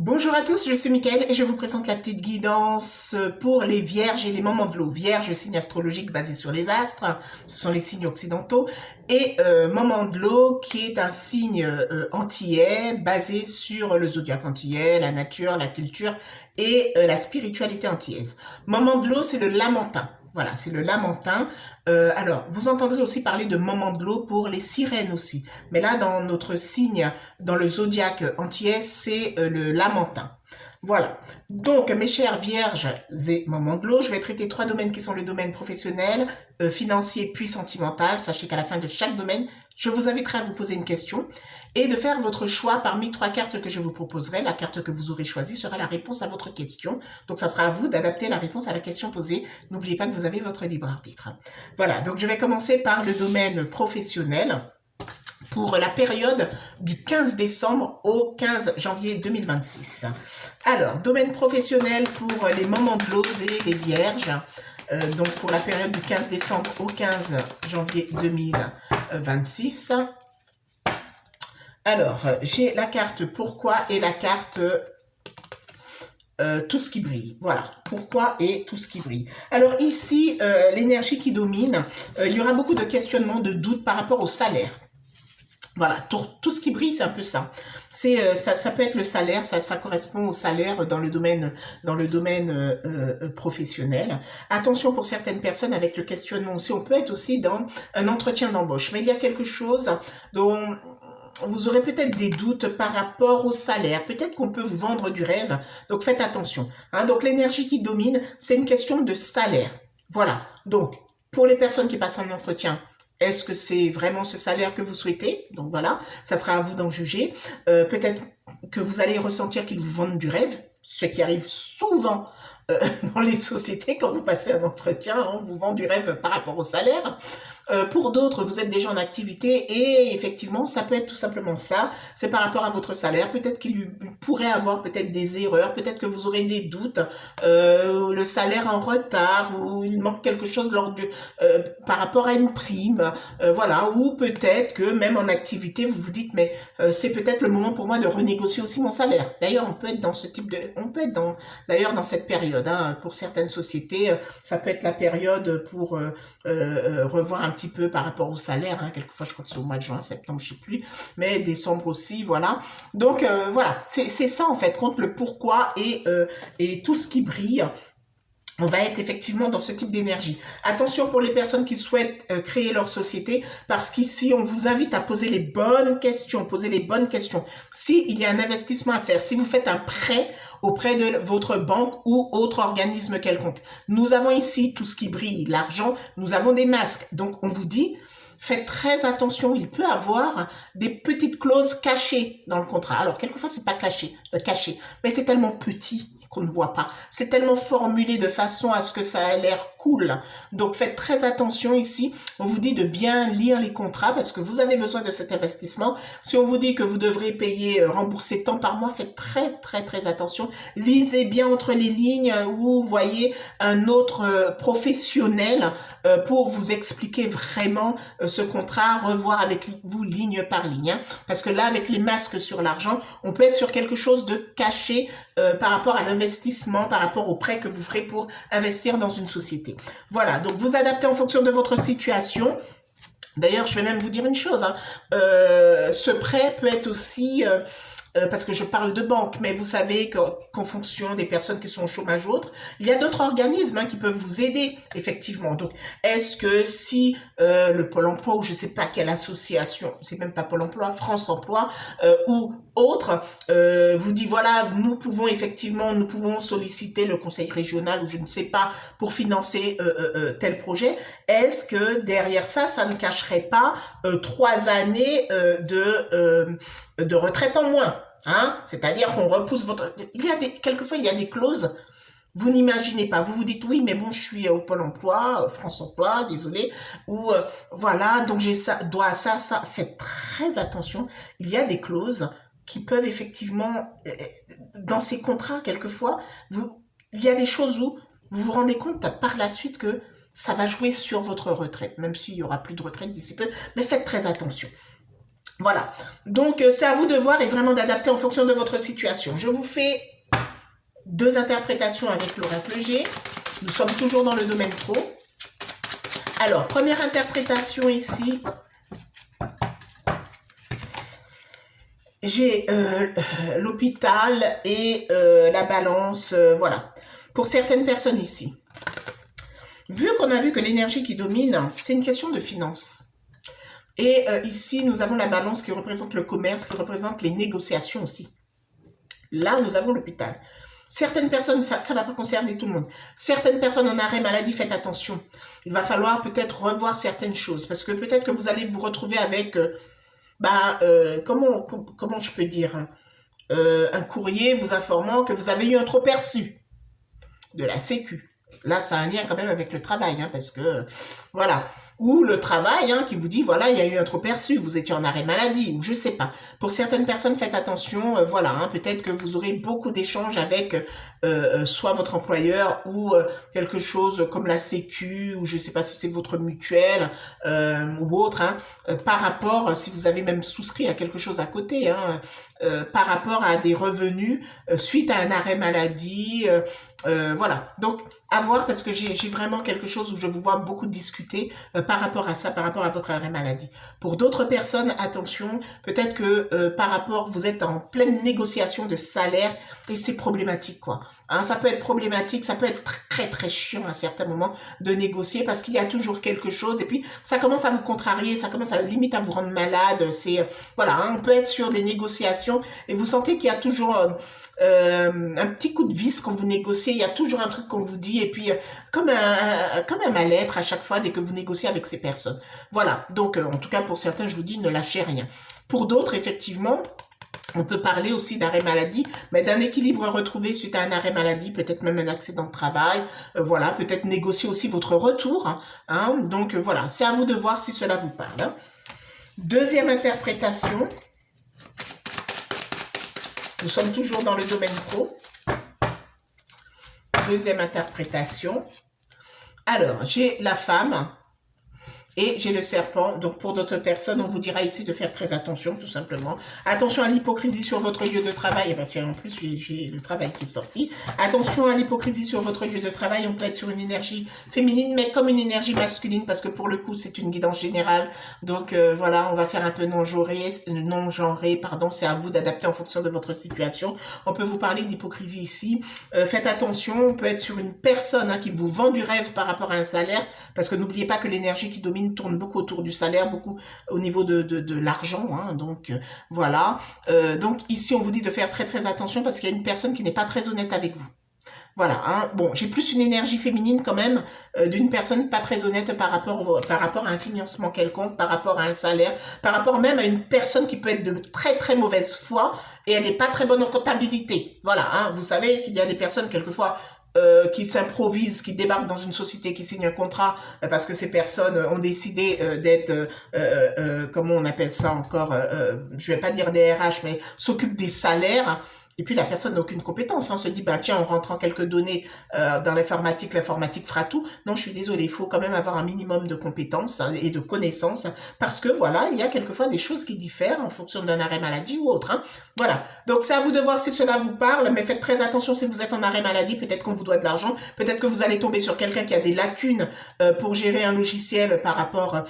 Bonjour à tous, je suis Mickaël et je vous présente la petite guidance pour les vierges et les moments de l'eau. Vierge, signe astrologique basé sur les astres, ce sont les signes occidentaux, et moment de l'eau qui est un signe antillais basé sur le zodiaque antillais, la nature, la culture et la spiritualité antillaise. Moment de l'eau, c'est le lamentin. Voilà, c'est le lamentin. Alors, vous entendrez aussi parler de moment de l'eau pour les sirènes aussi. Mais là, dans notre signe, dans le zodiaque antillais, c'est le lamentin. Voilà. Donc, mes chères vierges et moments de l'eau, je vais traiter 3 domaines qui sont le domaine professionnel, financier puis sentimental. Sachez qu'à la fin de chaque domaine, je vous inviterai à vous poser une question et de faire votre choix parmi 3 cartes que je vous proposerai. La carte que vous aurez choisie sera la réponse à votre question. Donc, ça sera à vous d'adapter la réponse à la question posée. N'oubliez pas que vous avez votre libre arbitre. Voilà, donc je vais commencer par le domaine professionnel pour la période du 15 décembre au 15 janvier 2026. Alors, domaine professionnel pour les moments de l'eau et les vierges. Donc, pour la période du 15 décembre au 15 janvier 2026. Alors, j'ai la carte pourquoi et la carte tout ce qui brille. Voilà, pourquoi et tout ce qui brille. Alors ici, l'énergie qui domine, il y aura beaucoup de questionnements, de doutes par rapport au salaire. Voilà, tout ce qui brille, c'est un peu ça. Ça peut être le salaire, ça correspond au salaire dans le domaine professionnel. Attention pour certaines personnes avec le questionnement aussi, on peut être aussi dans un entretien d'embauche. Mais il y a quelque chose dont vous aurez peut-être des doutes par rapport au salaire. Peut-être qu'on peut vous vendre du rêve. Donc, faites attention. Hein, donc, l'énergie qui domine, c'est une question de salaire. Voilà. Donc, pour les personnes qui passent en entretien, est-ce que c'est vraiment ce salaire que vous souhaitez? Donc, voilà. Ça sera à vous d'en juger. Peut-être que vous allez ressentir qu'ils vous vendent du rêve, ce qui arrive souvent dans les sociétés quand vous passez un entretien, on vous vend du rêve par rapport au salaire. Pour d'autres, vous êtes déjà en activité et effectivement, ça peut être tout simplement ça. C'est par rapport à votre salaire. Peut-être qu'il pourrait avoir peut-être des erreurs, peut-être que vous aurez des doutes, le salaire en retard ou il manque quelque chose par rapport à une prime, voilà. Ou peut-être que même en activité, vous vous dites mais c'est peut-être le moment pour moi de renégocier aussi mon salaire. D'ailleurs, on peut être dans ce type de, on peut être d'ailleurs dans cette période. Hein, pour certaines sociétés, ça peut être la période pour revoir un petit peu par rapport au salaire, hein. Quelquefois je crois que c'est au mois de juin, septembre, je sais plus, mais décembre aussi, voilà. Donc voilà, c'est ça en fait, contre le pourquoi et tout ce qui brille. On va être effectivement dans ce type d'énergie. Attention pour les personnes qui souhaitent créer leur société, parce qu'ici, on vous invite à poser les bonnes questions, poser les bonnes questions. S'il y a un investissement à faire, si vous faites un prêt auprès de votre banque ou autre organisme quelconque. Nous avons ici tout ce qui brille, l'argent, nous avons des masques. Donc, on vous dit, faites très attention, il peut avoir des petites clauses cachées dans le contrat. Alors, quelquefois, c'est pas caché, mais c'est tellement petit qu'on ne voit pas. C'est tellement formulé de façon à ce que ça a l'air cool. Donc, faites très attention ici. On vous dit de bien lire les contrats parce que vous avez besoin de cet investissement. Si on vous dit que vous devrez payer, rembourser tant par mois, faites très attention. Lisez bien entre les lignes ou voyez un autre professionnel pour vous expliquer vraiment ce contrat, revoir avec vous ligne par ligne. Hein, parce que là, avec les masques sur l'argent, on peut être sur quelque chose de caché par rapport à l'investissement, par rapport au prêt que vous ferez pour investir dans une société. Voilà, donc vous adaptez en fonction de votre situation. D'ailleurs, je vais même vous dire une chose, hein, ce prêt peut être aussi... parce que je parle de banque, mais vous savez qu'en fonction des personnes qui sont au chômage ou autres, il y a d'autres organismes qui peuvent vous aider, effectivement. Donc, est-ce que si le Pôle emploi ou je ne sais pas quelle association, c'est même pas Pôle emploi, France Emploi ou autre, vous dit voilà, nous pouvons solliciter le conseil régional ou je ne sais pas pour financer tel projet, est-ce que derrière ça, ça ne cacherait pas 3 années de retraite en moins? Hein, c'est-à-dire qu'on repousse votre... Quelquefois, il y a des clauses, vous n'imaginez pas. Vous vous dites, oui, mais bon, je suis au Pôle emploi, France Emploi, désolé. Ou, voilà, donc j'ai ça, dois ça. Faites très attention. Il y a des clauses qui peuvent effectivement, dans ces contrats, quelquefois, il y a des choses où vous vous rendez compte par la suite que ça va jouer sur votre retraite, même s'il n'y aura plus de retraite d'ici peu. Mais faites très attention. Voilà. Donc, c'est à vous de voir et vraiment d'adapter en fonction de votre situation. Je vous fais 2 interprétations avec l'oracle G. Nous sommes toujours dans le domaine pro. Alors, première interprétation ici. J'ai l'hôpital et la balance, voilà. Pour certaines personnes ici. Vu qu'on a vu que l'énergie qui domine, c'est une question de finances. Et ici, nous avons la balance qui représente le commerce, qui représente les négociations aussi. Là, nous avons l'hôpital. Certaines personnes, ça ne va pas concerner tout le monde. Certaines personnes en arrêt maladie, faites attention. Il va falloir peut-être revoir certaines choses. Parce que peut-être que vous allez vous retrouver avec, comment je peux dire, un courrier vous informant que vous avez eu un trop perçu de la Sécu. Là, ça a un lien quand même avec le travail, hein, parce que, voilà. Ou le travail, hein, qui vous dit, voilà, il y a eu un trop perçu, vous étiez en arrêt maladie, ou je sais pas. Pour certaines personnes, faites attention, voilà, hein, peut-être que vous aurez beaucoup d'échanges avec soit votre employeur ou quelque chose comme la Sécu, ou je sais pas si c'est votre mutuelle ou autre, hein, par rapport, si vous avez même souscrit à quelque chose à côté, hein, par rapport à des revenus suite à un arrêt maladie, voilà. Donc, à voir, parce que j'ai vraiment quelque chose où je vous vois beaucoup discuter par rapport à ça, par rapport à votre arrêt maladie. Pour d'autres personnes, attention, peut-être que par rapport, vous êtes en pleine négociation de salaire et c'est problématique, quoi. Hein, ça peut être problématique, ça peut être très très chiant à certains moments de négocier parce qu'il y a toujours quelque chose et puis ça commence à vous contrarier, ça commence à limite à vous rendre malade. C'est voilà, hein, on peut être sur des négociations et vous sentez qu'il y a toujours un petit coup de vis quand vous négociez, il y a toujours un truc qu'on vous dit et puis comme un mal-être à chaque fois dès que vous négociez avec ces personnes. Voilà, donc en tout cas pour certains, je vous dis, ne lâchez rien. Pour d'autres, effectivement, on peut parler aussi d'arrêt maladie, mais d'un équilibre retrouvé suite à un arrêt maladie, peut-être même un accident de travail, voilà, peut-être négocier aussi votre retour, hein, donc voilà, c'est à vous de voir si cela vous parle. Hein. Deuxième interprétation, nous sommes toujours dans le domaine pro. Deuxième interprétation. Alors, j'ai la femme et j'ai le serpent. Donc, pour d'autres personnes, on vous dira ici de faire très attention, tout simplement. Attention à l'hypocrisie sur votre lieu de travail. Et bien, tiens, en plus, j'ai le travail qui est sorti. Attention à l'hypocrisie sur votre lieu de travail. On peut être sur une énergie féminine, mais comme une énergie masculine, parce que pour le coup, c'est une guidance générale. Donc, voilà, on va faire un peu non-genré, pardon. C'est à vous d'adapter en fonction de votre situation. On peut vous parler d'hypocrisie ici. Faites attention, on peut être sur une personne qui vous vend du rêve par rapport à un salaire, parce que n'oubliez pas que l'énergie qui domine tourne beaucoup autour du salaire, beaucoup au niveau de l'argent, hein, donc voilà. Donc ici, on vous dit de faire très très attention parce qu'il y a une personne qui n'est pas très honnête avec vous. Voilà, hein. Bon, j'ai plus une énergie féminine quand même d'une personne pas très honnête par rapport à un financement quelconque, par rapport à un salaire, par rapport même à une personne qui peut être de très très mauvaise foi et elle n'est pas très bonne en comptabilité. Voilà, hein. Vous savez qu'il y a des personnes quelquefois qui s'improvisent, qui débarquent dans une société, qui signent un contrat parce que ces personnes ont décidé d'être, comment on appelle ça encore, je vais pas dire des RH, mais s'occupent des salaires. Et puis la personne n'a aucune compétence, hein, se dit, bah tiens, en rentrant quelques données dans l'informatique fera tout. Non, je suis désolée, il faut quand même avoir un minimum de compétences et de connaissances, parce que voilà, il y a quelquefois des choses qui diffèrent en fonction d'un arrêt maladie ou autre. Hein. Voilà, donc c'est à vous de voir si cela vous parle, mais faites très attention si vous êtes en arrêt maladie, peut-être qu'on vous doit de l'argent, peut-être que vous allez tomber sur quelqu'un qui a des lacunes pour gérer un logiciel par rapport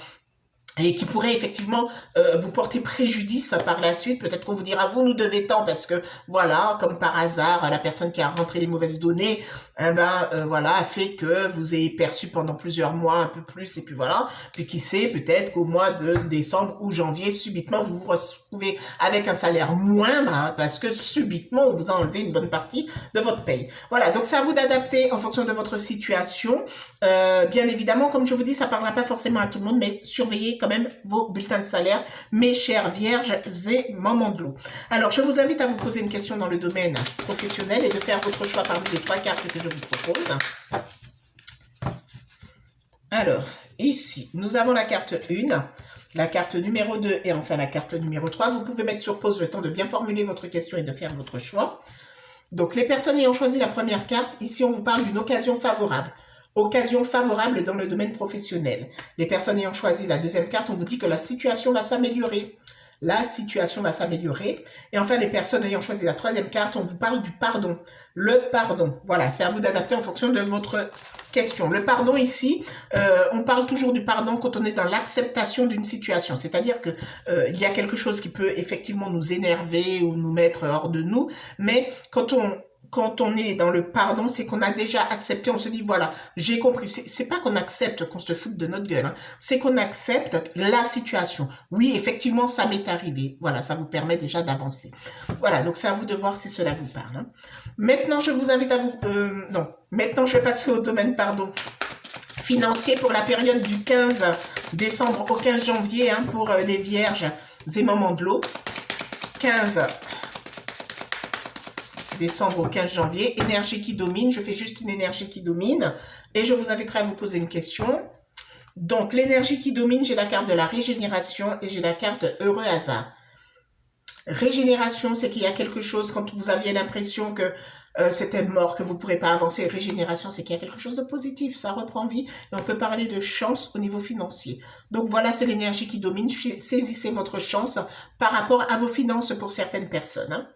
et qui pourrait effectivement vous porter préjudice par la suite. Peut-être qu'on vous dira, vous nous devez tant, parce que, voilà, comme par hasard, la personne qui a rentré les mauvaises données, voilà, a fait que vous ayez perçu pendant plusieurs mois un peu plus, et puis voilà. Puis qui sait, peut-être qu'au mois de décembre ou janvier, subitement, vous vous retrouvez avec un salaire moindre, hein, parce que subitement, on vous a enlevé une bonne partie de votre paye. Voilà, donc c'est à vous d'adapter en fonction de votre situation. Bien évidemment, comme je vous dis, ça ne parlera pas forcément à tout le monde, mais surveillez quand même vos bulletins de salaire, mes chères vierges et mamans de l'eau. Alors, je vous invite à vous poser une question dans le domaine professionnel et de faire votre choix parmi les 3 cartes que je vous propose. Alors, ici, nous avons la carte 1, la carte numéro 2 et enfin la carte numéro 3. Vous pouvez mettre sur pause le temps de bien formuler votre question et de faire votre choix. Donc, les personnes ayant choisi la première carte, ici, on vous parle d'une occasion favorable. Occasion favorable dans le domaine professionnel. Les personnes ayant choisi la deuxième carte, on vous dit que la situation va s'améliorer. La situation va s'améliorer. Et enfin, les personnes ayant choisi la troisième carte, on vous parle du pardon. Le pardon. Voilà, c'est à vous d'adapter en fonction de votre question. Le pardon ici, on parle toujours du pardon quand on est dans l'acceptation d'une situation. C'est-à-dire que il y a quelque chose qui peut effectivement nous énerver ou nous mettre hors de nous, mais quand on est dans le pardon, c'est qu'on a déjà accepté, on se dit, voilà, j'ai compris. C'est pas qu'on accepte qu'on se foute de notre gueule, hein. C'est qu'on accepte la situation. Oui, effectivement, ça m'est arrivé. Voilà, ça vous permet déjà d'avancer. Voilà, donc c'est à vous de voir si cela vous parle, hein. Maintenant, je vous invite à vous... non, maintenant, je vais passer au domaine, pardon, financier pour la période du 15 décembre au 15 janvier, hein, pour les vierges et moments de l'eau. 15 décembre au 15 janvier, énergie qui domine, je fais juste une énergie qui domine, et je vous inviterai à vous poser une question. Donc, l'énergie qui domine, j'ai la carte de la régénération et j'ai la carte heureux hasard. Régénération, c'est qu'il y a quelque chose, quand vous aviez l'impression que c'était mort, que vous ne pourrez pas avancer. Régénération, c'est qu'il y a quelque chose de positif, ça reprend vie, et on peut parler de chance au niveau financier. Donc voilà, c'est l'énergie qui domine, saisissez votre chance par rapport à vos finances pour certaines personnes, hein.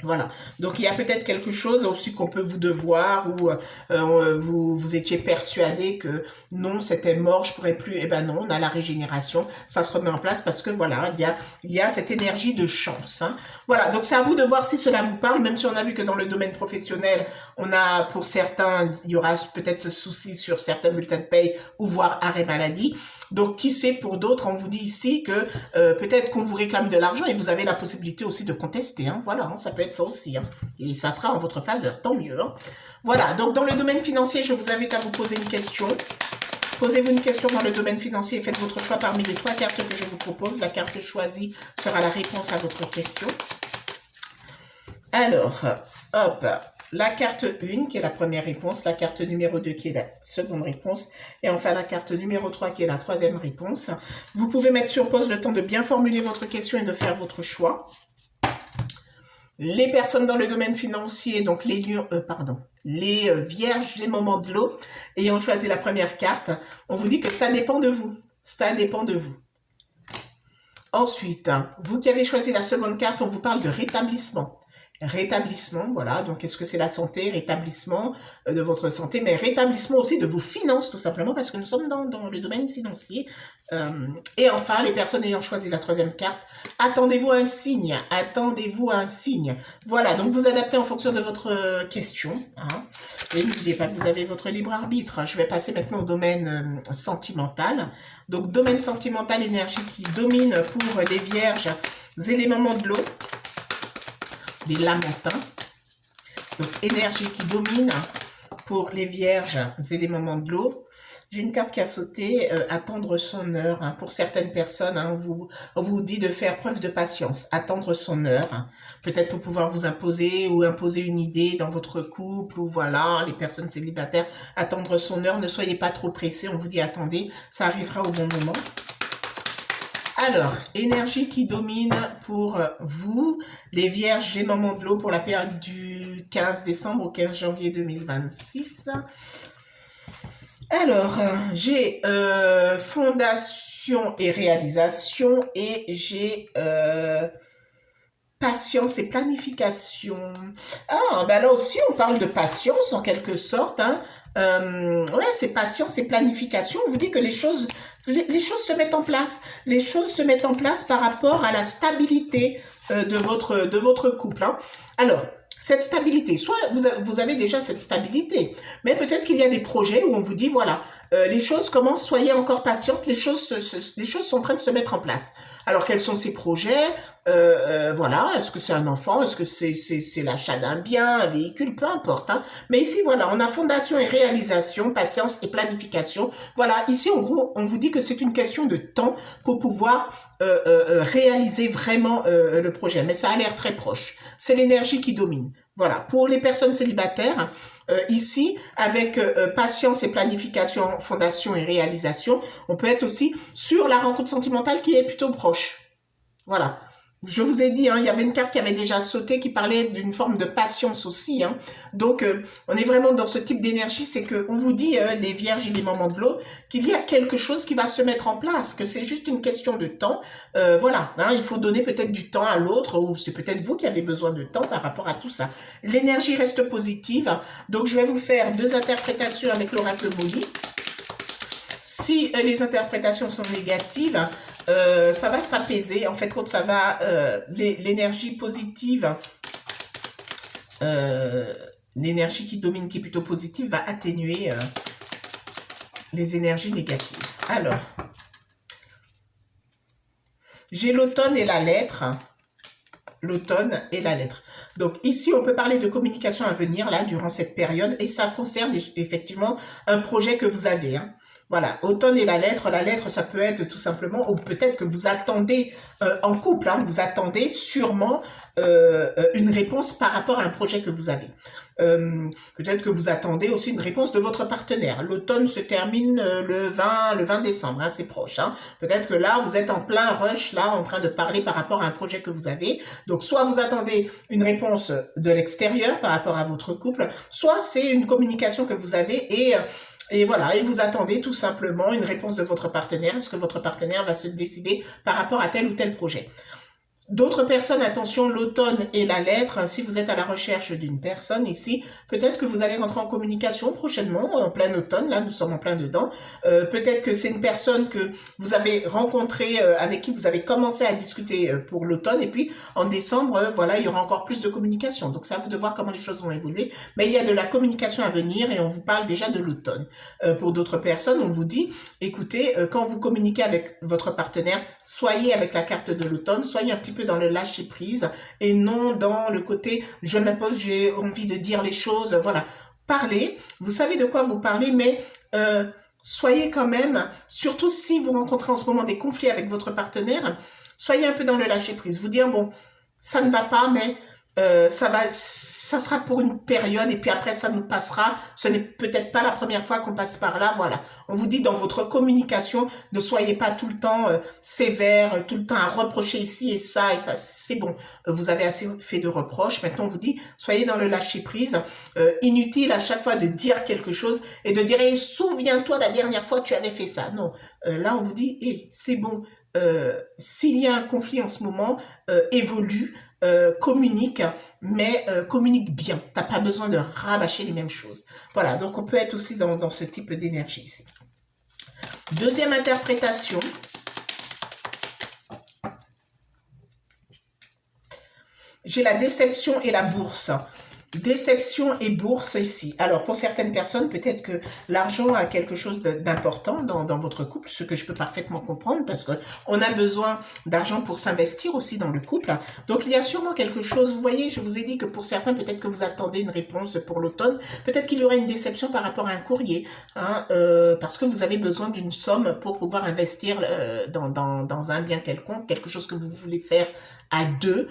Voilà, donc il y a peut-être quelque chose aussi qu'on peut vous devoir ou vous étiez persuadé que non, c'était mort, je pourrais plus. Eh ben non, on a la régénération, ça se remet en place parce que voilà, il y a cette énergie de chance, hein. Voilà, donc c'est à vous de voir si cela vous parle, même si on a vu que dans le domaine professionnel, on a pour certains, il y aura peut-être ce souci sur certains bulletins de paye ou voire arrêt maladie. Donc qui sait pour d'autres, on vous dit ici que peut-être qu'on vous réclame de l'argent et vous avez la possibilité aussi de contester, hein. Voilà, hein, ça peut être ça aussi, hein. Et ça sera en votre faveur, tant mieux, hein. Voilà, donc dans le domaine financier, je vous invite à vous poser une question. Posez-vous une question dans le domaine financier et faites votre choix parmi les 3 cartes que je vous propose. La carte choisie sera la réponse à votre question. Alors, hop, la carte 1 qui est la première réponse, la carte numéro 2 qui est la seconde réponse, et enfin la carte numéro 3 qui est la troisième réponse. Vous pouvez mettre sur pause le temps de bien formuler votre question et de faire votre choix. Les personnes dans le domaine financier, donc les lions, les vierges des moments de l'eau, ayant choisi la première carte, on vous dit que ça dépend de vous. Ça dépend de vous. Ensuite, vous qui avez choisi la seconde carte, on vous parle de rétablissement. Rétablissement, voilà, donc est-ce que c'est la santé, rétablissement de votre santé, mais rétablissement aussi de vos finances, tout simplement, parce que nous sommes dans le domaine financier. Et enfin, les personnes ayant choisi la troisième carte, attendez-vous à un signe, attendez-vous à un signe. Voilà, donc vous adaptez en fonction de votre question, hein. Et n'oubliez pas que vous avez votre libre arbitre. Je vais passer maintenant au domaine sentimental. Donc, domaine sentimental, énergie qui domine pour les vierges et les moments de l'eau. Les lamentins, donc énergie qui domine pour les vierges et les moments de l'eau. J'ai une carte qui a sauté, attendre son heure, hein. Pour certaines personnes, hein, on vous dit de faire preuve de patience, attendre son heure, hein. Peut-être pour pouvoir vous imposer ou imposer une idée dans votre couple, ou voilà, les personnes célibataires, attendre son heure, ne soyez pas trop pressés, on vous dit attendez, ça arrivera au bon moment. Alors, énergie qui domine pour vous, les vierges et moments de l'eau pour la période du 15 décembre au 15 janvier 2026. Alors, j'ai fondation et réalisation et j'ai patience et planification. Ah, ben là aussi, on parle de patience en quelque sorte, hein. Ouais, c'est patience et planification. On vous dit que les choses se mettent en place. Les choses se mettent en place par rapport à la stabilité de votre couple, hein. Alors, cette stabilité, soit vous avez déjà cette stabilité, mais peut-être qu'il y a des projets où on vous dit, voilà, les choses commencent, soyez encore patiente, les choses sont en train de se mettre en place. Alors, quels sont ces projets? Voilà, est-ce que c'est un enfant? Est-ce que c'est l'achat d'un bien, un véhicule? Peu importe, hein. Mais ici, voilà, on a fondation et réalisation, patience et planification. Voilà, ici, en gros, on vous dit que c'est une question de temps pour pouvoir réaliser vraiment le projet. Mais ça a l'air très proche. C'est l'énergie qui domine. Voilà, pour les personnes célibataires, ici, avec patience et planification, fondation et réalisation, on peut être aussi sur la rencontre sentimentale qui est plutôt proche. Voilà. Je vous ai dit, hein, il y avait une carte qui avait déjà sauté, qui parlait d'une forme de patience aussi. Hein. Donc, on est vraiment dans ce type d'énergie, c'est qu'on vous dit, les vierges et les moments de l'eau, qu'il y a quelque chose qui va se mettre en place, que c'est juste une question de temps. Voilà, hein, il faut donner peut-être du temps à l'autre, ou c'est peut-être vous qui avez besoin de temps par rapport à tout ça. L'énergie reste positive, donc je vais vous faire 2 interprétations avec l'oracle Molly. Si les interprétations sont négatives, ça va s'apaiser. En fait, quand ça va, l'énergie positive, l'énergie qui domine, qui est plutôt positive, va atténuer les énergies négatives. Alors, j'ai l'automne et la lettre. L'automne et la lettre. Donc ici, on peut parler de communication à venir, là, durant cette période, et ça concerne effectivement un projet que vous avez. Hein. Voilà, automne et la lettre, ça peut être tout simplement, ou peut-être que vous attendez en couple, hein, vous attendez sûrement une réponse par rapport à un projet que vous avez. Peut-être que vous attendez aussi une réponse de votre partenaire. L'automne se termine le 20 décembre, hein, c'est proche. Hein. Peut-être que là, vous êtes en plein rush, là, en train de parler par rapport à un projet que vous avez. Donc, soit vous attendez une réponse de l'extérieur par rapport à votre couple, soit c'est une communication que vous avez et voilà, et vous attendez tout simplement une réponse de votre partenaire. Est-ce que votre partenaire va se décider par rapport à tel ou tel projet? D'autres personnes, attention, l'automne et la lettre, si vous êtes à la recherche d'une personne ici, peut-être que vous allez rentrer en communication prochainement, en plein automne, là nous sommes en plein dedans, peut-être que c'est une personne que vous avez rencontrée, avec qui vous avez commencé à discuter pour l'automne, et puis en décembre, voilà, il y aura encore plus de communication, donc c'est à vous de voir comment les choses vont évoluer, mais il y a de la communication à venir et on vous parle déjà de l'automne. Pour d'autres personnes, on vous dit, écoutez, quand vous communiquez avec votre partenaire, soyez avec la carte de l'automne, soyez un petit peu dans le lâcher prise et non dans le côté je m'impose, j'ai envie de dire les choses. Voilà, parlez, vous savez de quoi vous parlez, mais soyez quand même, surtout si vous rencontrez en ce moment des conflits avec votre partenaire, soyez un peu dans le lâcher prise. Vous dire bon, ça ne va pas, mais ça sera pour une période et puis après ça nous passera. Ce n'est peut-être pas la première fois qu'on passe par là. Voilà. On vous dit dans votre communication, ne soyez pas tout le temps sévère, tout le temps à reprocher ici et ça, c'est bon. Vous avez assez fait de reproches. Maintenant, on vous dit, soyez dans le lâcher prise. Inutile à chaque fois de dire quelque chose et de dire, souviens-toi la dernière fois tu avais fait ça. Non. Là, on vous dit, c'est bon. S'il y a un conflit en ce moment, évolue. Communique, mais communique bien. T'as pas besoin de rabâcher les mêmes choses. Voilà, donc on peut être aussi dans ce type d'énergie ici. Deuxième interprétation. J'ai la déception et la bourse. Déception et bourse ici. Alors, pour certaines personnes, peut-être que l'argent a quelque chose d'important dans votre couple, ce que je peux parfaitement comprendre parce qu'on a besoin d'argent pour s'investir aussi dans le couple. Donc, il y a sûrement quelque chose. Vous voyez, je vous ai dit que pour certains, peut-être que vous attendez une réponse pour l'automne. Peut-être qu'il y aura une déception par rapport à un courrier, hein, parce que vous avez besoin d'une somme pour pouvoir investir dans un bien quelconque, quelque chose que vous voulez faire à deux.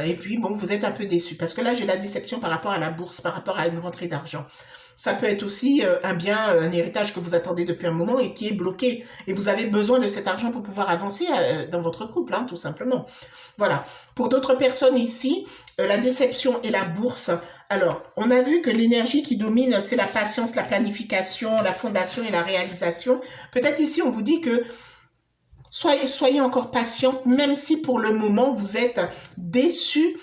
Et puis, bon, vous êtes un peu déçu. Parce que là, j'ai la déception par rapport à la bourse, par rapport à une rentrée d'argent. Ça peut être aussi un bien, un héritage que vous attendez depuis un moment et qui est bloqué. Et vous avez besoin de cet argent pour pouvoir avancer dans votre couple, hein, tout simplement. Voilà. Pour d'autres personnes ici, la déception et la bourse. Alors, on a vu que l'énergie qui domine, c'est la patience, la planification, la fondation et la réalisation. Peut-être ici, on vous dit que soyez encore patiente, même si pour le moment, vous êtes déçu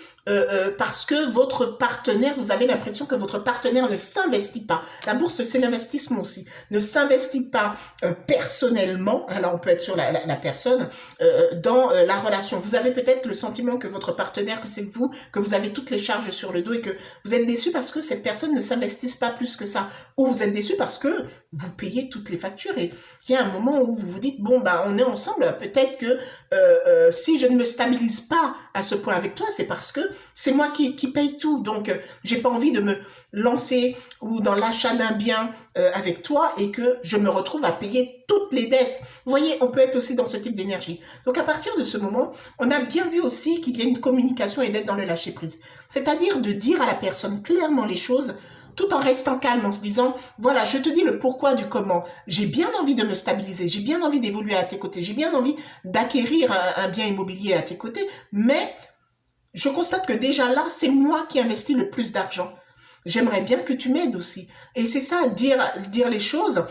parce que votre partenaire, vous avez l'impression que votre partenaire ne s'investit pas. La bourse, c'est l'investissement aussi. Ne s'investit pas personnellement, alors on peut être sur la personne, dans la relation. Vous avez peut-être le sentiment que votre partenaire, que c'est vous, que vous avez toutes les charges sur le dos et que vous êtes déçu parce que cette personne ne s'investisse pas plus que ça. Ou vous êtes déçu parce que vous payez toutes les factures et il y a un moment où vous vous dites, bon, bah, on est ensemble, peut-être que si je ne me stabilise pas à ce point avec toi, c'est parce que c'est moi qui paye tout. Donc, j'ai pas envie de me lancer ou dans l'achat d'un bien avec toi et que je me retrouve à payer toutes les dettes. Vous voyez, on peut être aussi dans ce type d'énergie. Donc, à partir de ce moment, on a bien vu aussi qu'il y a une communication et d'être dans le lâcher-prise. C'est-à-dire de dire à la personne clairement les choses, tout en restant calme, en se disant, voilà, je te dis le pourquoi du comment. J'ai bien envie de me stabiliser, j'ai bien envie d'évoluer à tes côtés, j'ai bien envie d'acquérir un bien immobilier à tes côtés, mais je constate que déjà là, c'est moi qui investis le plus d'argent. J'aimerais bien que tu m'aides aussi. Et c'est ça, dire les choses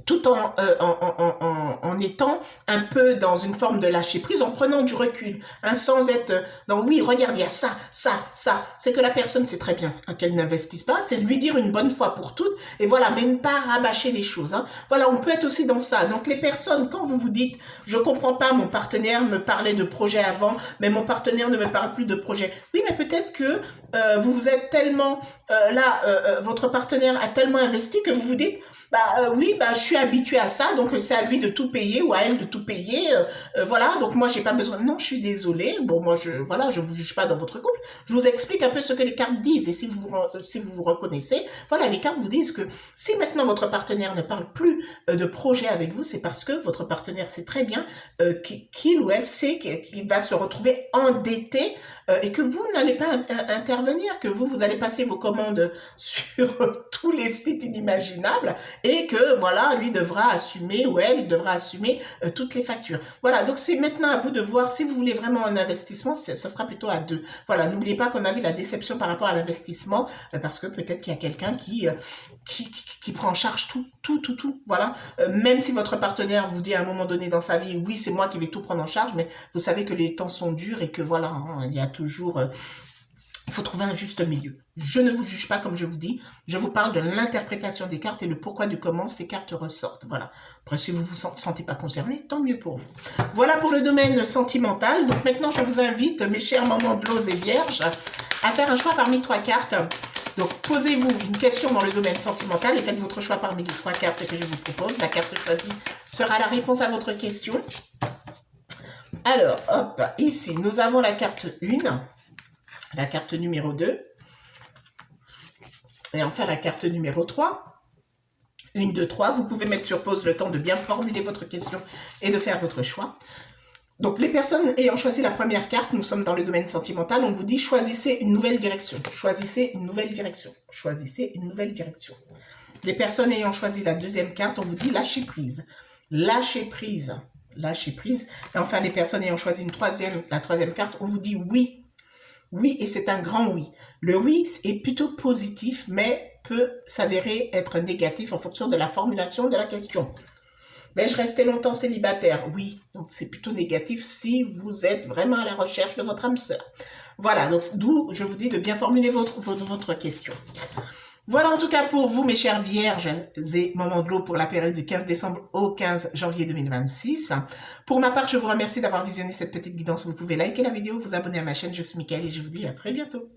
tout en étant un peu dans une forme de lâcher prise, en prenant du recul, hein, sans être dans oui, regarde, il y a ça, ça, ça. C'est que la personne sait très bien qu'elle n'investisse pas, c'est lui dire une bonne fois pour toutes, et voilà, mais ne pas rabâcher les choses. Hein. Voilà, on peut être aussi dans ça. Donc les personnes, quand vous vous dites, je comprends pas, mon partenaire me parlait de projet avant, mais mon partenaire ne me parle plus de projet. Oui, mais peut-être que vous vous êtes tellement, votre partenaire a tellement investi que vous vous dites, oui, je suis habituée à ça, donc c'est à lui de tout payer ou à elle de tout payer. Voilà, donc moi j'ai pas besoin. Non, je suis désolée. Bon, moi je vous juge pas dans votre couple. Je vous explique un peu ce que les cartes disent et si vous vous reconnaissez, voilà, les cartes vous disent que si maintenant votre partenaire ne parle plus de projet avec vous, c'est parce que votre partenaire sait très bien qu'il ou elle sait qu'il va se retrouver endetté et que vous n'allez pas intervenir, que vous allez passer vos commandes sur tous les sites inimaginables et que voilà, lui devra assumer ou elle devra assumer toutes les factures. Voilà, donc c'est maintenant à vous de voir si vous voulez vraiment un investissement, ça sera plutôt à deux. Voilà, n'oubliez pas qu'on a vu la déception par rapport à l'investissement parce que peut-être qu'il y a quelqu'un qui prend en charge tout. Voilà, même si votre partenaire vous dit à un moment donné dans sa vie, oui, c'est moi qui vais tout prendre en charge, mais vous savez que les temps sont durs et que voilà, hein, il y a toujours... il faut trouver un juste milieu. Je ne vous juge pas comme je vous dis, je vous parle de l'interprétation des cartes et le pourquoi du comment ces cartes ressortent. Voilà. Après, si vous ne vous sentez pas concerné, tant mieux pour vous. Voilà pour le domaine sentimental. Donc maintenant, je vous invite, mes chers mamans bleues et vierges, à faire un choix parmi 3 cartes. Donc, posez-vous une question dans le domaine sentimental et faites votre choix parmi les 3 cartes que je vous propose. La carte choisie sera la réponse à votre question. Alors, hop, ici, nous avons la carte 1. La carte numéro 2. Et enfin, la carte numéro 3. 1, 2, 3. Vous pouvez mettre sur pause le temps de bien formuler votre question et de faire votre choix. Donc, les personnes ayant choisi la première carte, nous sommes dans le domaine sentimental, on vous dit choisissez une nouvelle direction. Choisissez une nouvelle direction. Choisissez une nouvelle direction. Les personnes ayant choisi la deuxième carte, on vous dit lâchez prise. Lâchez prise. Lâchez prise. Et enfin, les personnes ayant choisi la troisième carte, on vous dit oui. Oui, et c'est un grand oui. Le oui est plutôt positif, mais peut s'avérer être négatif en fonction de la formulation de la question. Vais-je rester longtemps célibataire? Oui, donc c'est plutôt négatif si vous êtes vraiment à la recherche de votre âme sœur. Voilà, donc d'où je vous dis de bien formuler votre question. Voilà en tout cas pour vous, mes chères vierges et mamans de l'eau, pour la période du 15 décembre au 15 janvier 2026. Pour ma part, je vous remercie d'avoir visionné cette petite guidance. Vous pouvez liker la vidéo, vous abonner à ma chaîne. Je suis Mickaëlle et je vous dis à très bientôt.